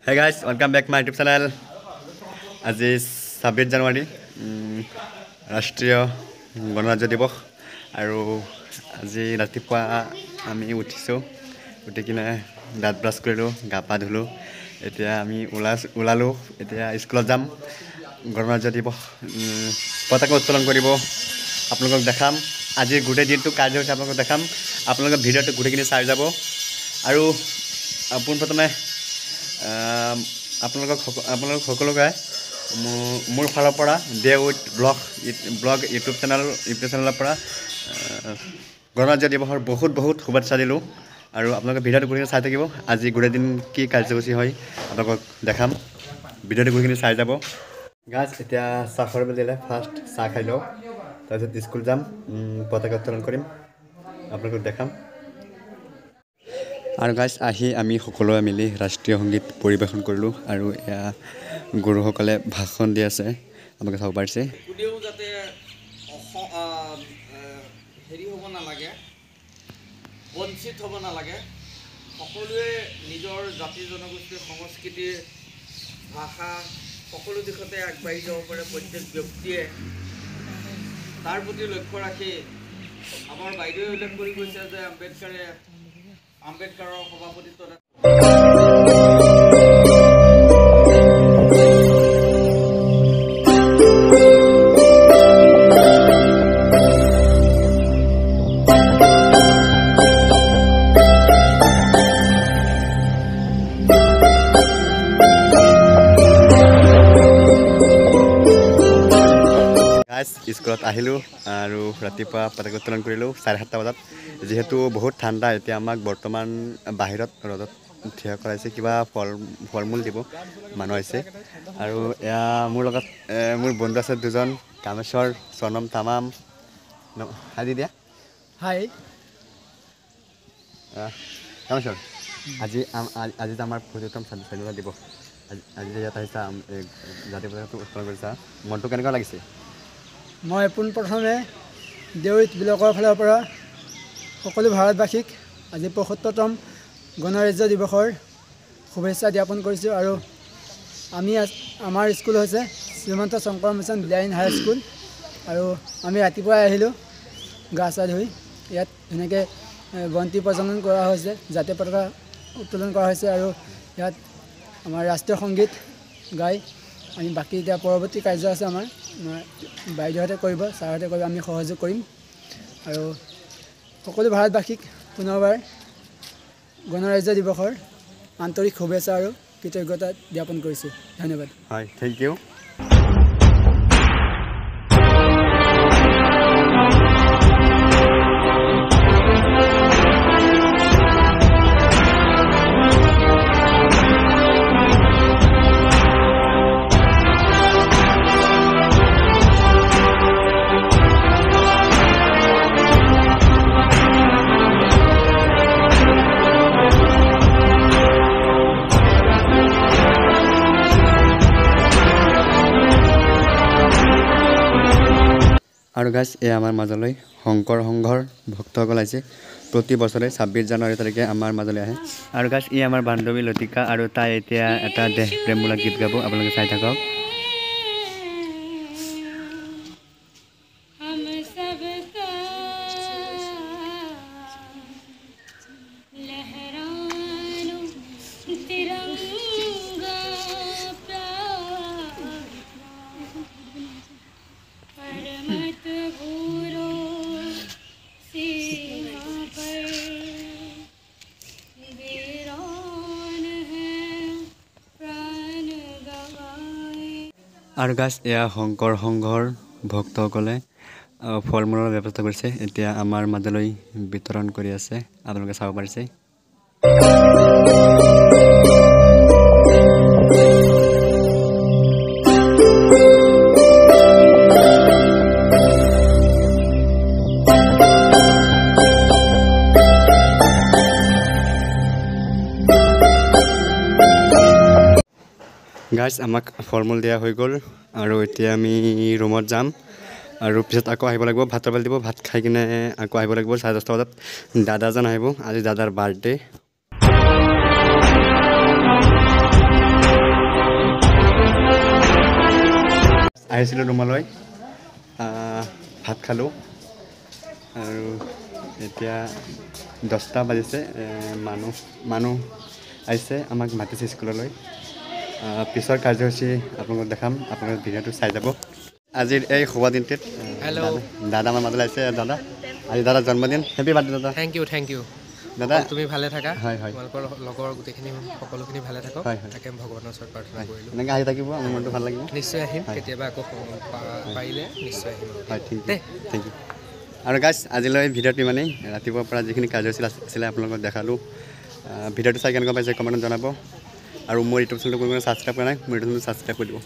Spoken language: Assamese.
Hey guys, welcome back my YouTube channel. আজি 26 জানুৱাৰী ৰাষ্ট্ৰীয় গণৰাজ্য দিৱস আৰু আজি ৰাতিপুৱা আমি উঠিছোঁ উঠি কিনে দাঁত ব্ৰাছ কৰিলোঁ গা পা ধুলোঁ এতিয়া আমি ওলালোঁ এতিয়া স্কুলত যাম গণৰাজ্য দিৱস পতাকা উত্তোলন কৰিব আপোনালোকক দেখাম আজি গোটেই দিনটো কাৰ্যসূচী আপোনালোকক দেখাম আপোনালোকে ভিডিঅ'টো গোটেইখিনি চাই যাব আৰু পোনপ্ৰথমে আপোনালোক সকলোকে মোৰ ফালৰ পৰা ডে উইথ ব্লগ ইউটিউব চেনেলৰ পৰা গণৰাজ্য দিৱসৰ বহুত শুভেচ্ছা দিলোঁ আৰু আপোনালোকে ভিডিঅ'টো গোটেইখিনি চাই থাকিব আজি গোটেই দিন কি কাৰ্যসূচী হয় আপোনালোকক দেখাম ভিডিঅ'টো গোটেইখিনি চাই যাব গাছ এতিয়া চাহ খাব দিলে ফাৰ্ষ্ট চাহ খাই লওঁ তাৰপিছত স্কুল যাম পতাকা উত্তোলন কৰিম আপোনালোকক দেখাম আৰু গাইজ আহি আমি সকলোৱে মিলি ৰাষ্ট্ৰীয় সংগীত পৰিৱেশন কৰিলোঁ আৰু এয়া গুৰুসকলে ভাষণ দি আছে আপোনালোকে চাব পাৰিছে কোনেও যাতে হেৰি হ'ব নালাগে বঞ্চিত হ'ব নালাগে সকলোৱে নিজৰ জাতি জনগোষ্ঠীৰ সংস্কৃতিৰ ভাষা সকলো দিশতে আগবাঢ়ি যাব পাৰে প্ৰত্যেক ব্যক্তিয়ে তাৰ প্ৰতি লক্ষ্য ৰাখি আমাৰ বাইদেৱে উল্লেখ কৰি কৈছে যে আম্বেদকাৰৰ সভাপতিত্বত স্কুলত আহিলোঁ আৰু ৰাতিপুৱা পতাকা উত্তোলন কৰিলোঁ 7:30 বজাত যিহেতু বহুত ঠাণ্ডা এতিয়া আমাক বৰ্তমান বাহিৰত ৰ'দত থিয় কৰাইছে কিবা ফল মূল দিব মানুহ আহিছে আৰু এয়া মোৰ লগত মোৰ বন্ধু আছে দুজন কামেশ্বৰ স্বৰ্ণম তামাম হাই দি দিয়া হাই কামেশ্বৰ আজি আমাৰ 75তম স্বাধীনতা দিৱস আজি ইয়াত আহিছা জাতীয় পতাকাটো উত্তোলন কৰিছা মনটো কেনেকুৱা লাগিছে মই পোনপ্ৰথমে দেউৰিত ব্লকৰ ফালৰ পৰা সকলো ভাৰতবাসীক আজি 75তম গণৰাজ্য দিৱসৰ শুভেচ্ছা জ্ঞাপন কৰিছোঁ আৰু আমাৰ স্কুল হৈছে Srimanta Shankar mission blind high school আৰু আমি ৰাতিপুৱাই আহিলোঁ গা চা ধুই ইয়াত ধুনীয়াকৈ বন্তি প্ৰজ্বলন কৰা হৈছে জাতীয় পতাকা উত্তোলন কৰা হৈছে আৰু ইয়াত আমাৰ ৰাষ্ট্ৰীয় সংগীত গাই আমি বাকী এতিয়া পৰৱৰ্তী কাৰ্য আছে আমাৰ বাইদেউহঁতে কৰিব ছাৰহঁতে কৰিব আমি সহযোগ কৰিম আৰু সকলো ভাৰতবাসীক পুনৰবাৰ গণৰাজ্য দিৱসৰ আন্তৰিক শুভেচ্ছা আৰু কৃতজ্ঞতা জ্ঞাপন কৰিছোঁ ধন্যবাদ হয় থেংক ইউ আৰু গাইজ এয়া আমাৰ মাজলৈ শংকৰ সংঘৰ ভক্তসকল আহিছে প্ৰতি বছৰে 26 জানুৱাৰী তাৰিখে আমাৰ মাজলৈ আহে আৰু গাইজ ই আমাৰ বান্ধৱী লতিকা আৰু তাই এতিয়া এটা দেশ প্ৰেমমূলক গীত গাব আপোনালোকে চাই থাকক আৰু গাছ এয়া শংকৰ সংঘৰ ভক্তসকলে ফল মূলৰ ব্যৱস্থা কৰিছে এতিয়া আমাৰ মাজলৈ বিতৰণ কৰি আছে আপোনালোকে চাব পাৰিছে গাইজ আমাক ফল মূল দিয়া হৈ গ'ল আৰু এতিয়া আমি ৰুমত যাম আৰু পিছত আকৌ আহিব লাগিব ভাতৰ পাল দিব ভাত খাই কিনে আকৌ আহিব লাগিব 10:30 বজাত দাদাজন আহিব আজি দাদাৰ বাৰ্থডে আহিছিলোঁ ৰুমলৈ ভাত খালোঁ আৰু এতিয়া 10টা বাজিছে মানুহ আহিছে আমাক মাতিছে স্কুললৈ পিছৰ কাৰ্যসূচী আপোনালোকক দেখাম আপোনালোকে ভিডিঅ'টো চাই যাব আজিৰ এই শুভ দিনটোত দাদা আমাৰ মাজলৈ আহিছে দাদা আজি দাদাৰ জন্মদিন হেপী বাৰ্থডে দাদা থেংক ইউ দাদা তুমি ভালে থাকা হয় হয় তোমালোকৰ লগৰ গোটেইখিনি সকলোখিনি ভালে থাকক হয় হয় তাকে ভগৱানৰ ওচৰত প্ৰাৰ্থনা কৰিলোঁ এনেকৈ আহি থাকিব আমাৰ মনটো ভাল লাগিব নিশ্চয় আহিম কেতিয়াবা আকৌ পাৰিলে নিশ্চয় আহিম হয় থেংক ইউ আৰু গাইজ আজিলৈ ভিডিঅ'টো ইমানেই ৰাতিপুৱাৰ পৰা যিখিনি কাৰ্যসূচী আছিলে আপোনালোকক দেখালোঁ ভিডিঅ'টো চাই কেনেকুৱা পাইছে কমেণ্টত জনাব আৰু মোৰ ইউটিউব চেনেলটো কোনো ছাবস্ক্ৰাইব কৰা নাই মোৰ ইউটিউব চেনেলটো ছাবস্ক্ৰাইব কৰি দিব